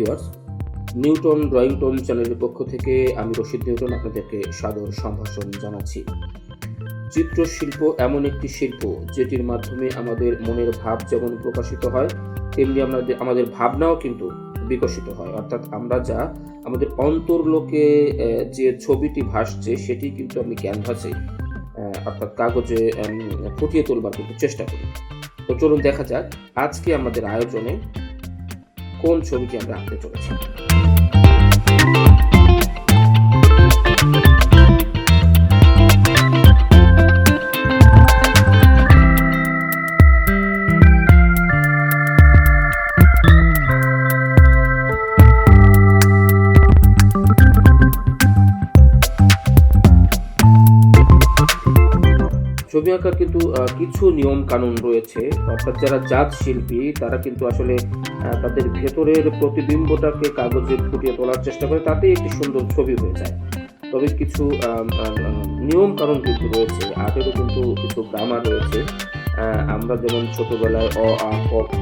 Viewers, Newton drawing tone চ্যানেলের পক্ষ থেকে আমি রশিদ নিউটন আপনাদেরকে সাদর সম্ভাষণ জানাচ্ছি। চিত্রশিল্প এমন একটি শিল্প যেটির মাধ্যমে আমাদের মনের ভাব যেমন প্রকাশিত হয়, তেমনি আমাদের ভাবনাও কিন্তু বিকশিত হয়। অর্থাৎ আমরা যা আমাদের অন্তর্লোকে যে ছবিটি ভাসছে সেটি কিন্তু আমি ক্যানভাসে অর্থাৎ কাগজে ফুটিয়ে তোলবার কিন্তু চেষ্টা করি। তো চলুন দেখা যাক আজকে আমাদের আয়োজনে কোন ছবিটি আমরা আঁকতে চলেছি। ছবি আঁকার কিন্তু কিছু নিয়ম কানুন রয়েছে। অর্থাৎ যারা জাত শিল্পী তারা কিন্তু আসলে তাদের ভেতরের প্রতিবিম্বটাকে কাগজে ফুটিয়ে তোলার চেষ্টা করে, তাতেই একটি সুন্দর ছবি হয়ে যায়। তবে কিছু নিয়ম কানুন কিন্তু রয়েছে, আর্টেরও কিন্তু কিছু গ্রামার রয়েছে। আমরা যেমন ছোটবেলায় অ আ ক খ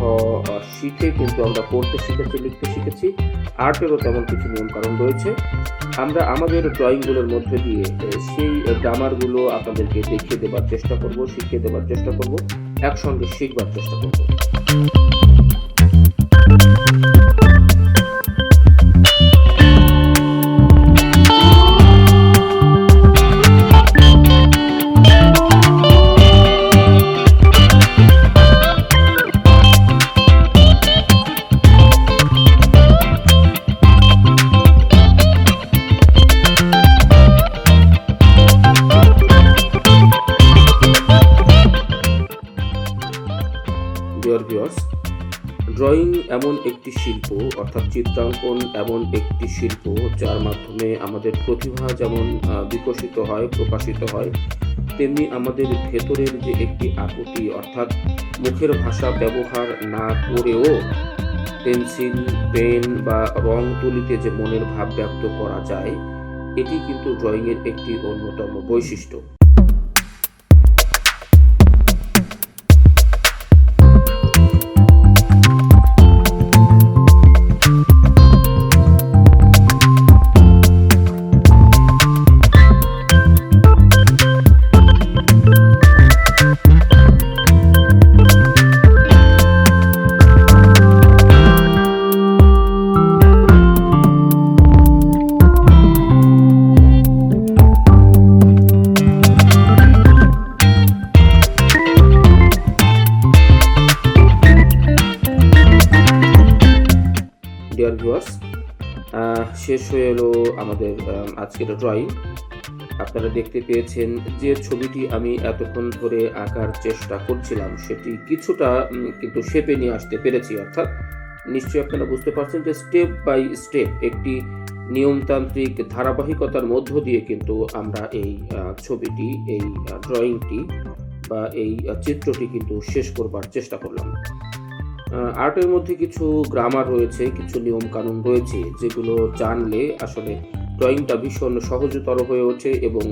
শিখে কিন্তু আমরা পড়তে শিখেছি, লিখতে শিখেছি, আর্টেরও তেমন কিছু নিয়ম কানুন রয়েছে। আমরা আমাদের ড্রয়িংগুলোর মধ্যে দিয়ে সেই গ্রামারগুলো আপনাদেরকে দেখিয়ে দেবার চেষ্টা করব, শিখিয়ে দেবার চেষ্টা করব, একসঙ্গে শিখবার চেষ্টা করব। ড্রয়িং এমন একটি শিল্প, অর্থাৎ চিত্রাঙ্কন এমন একটি শিল্প যার মাধ্যমে আমাদের প্রতিভা যেমন বিকশিত হয়, প্রকাশিত হয়, তেমনি আমাদের ভেতরের যে একটি আকুতি, অর্থাৎ মুখের ভাষা ব্যবহার না করেও পেন্সিল, পেন বা রং তুলিতে যে মনের ভাব ব্যক্ত করা যায়, এটি কিন্তু ড্রয়িংয়ের একটি অন্যতম বৈশিষ্ট্য। ডিয়ার ভিউয়ার্স, শেষ হয়ে এলো আমাদের আজকের ড্রয়িং। আপনারা দেখতে পেয়েছেন যে ছবিটি আমি এতক্ষণ ধরে আঁকার চেষ্টা করছিলাম সেটি কিছুটা কিন্তু শেপে নিয়ে আসতে পেরেছি। অর্থাৎ নিশ্চয়ই আপনারা বুঝতে পারছেন যে স্টেপ বাই স্টেপ একটি নিয়মতান্ত্রিক ধারাবাহিকতার মধ্য দিয়ে কিন্তু আমরা এই ছবিটি, এই ড্রয়িংটি বা এই চিত্রটি কিন্তু শেষ করবার চেষ্টা করলাম। আর্টের মধ্যে কিছু গ্রামার রয়েছে, কিছু নিয়ম কানুন রয়েছে যেগুলো জানলে আসলে ড্রয়িংটা ভীষণ সহজতর হয়ে ওঠে এবং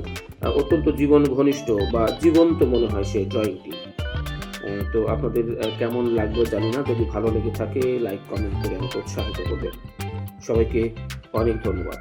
অত্যন্ত জীবন ঘনিষ্ঠ বা জীবন্ত মনে হয় সেই ড্রয়িংটি। তো আপনাদের কেমন লাগবে জানি না, যদি ভালো লেগে থাকে লাইক কমেন্ট করে আমাকে উৎসাহিত করবেন। সবাইকে অনেক ধন্যবাদ।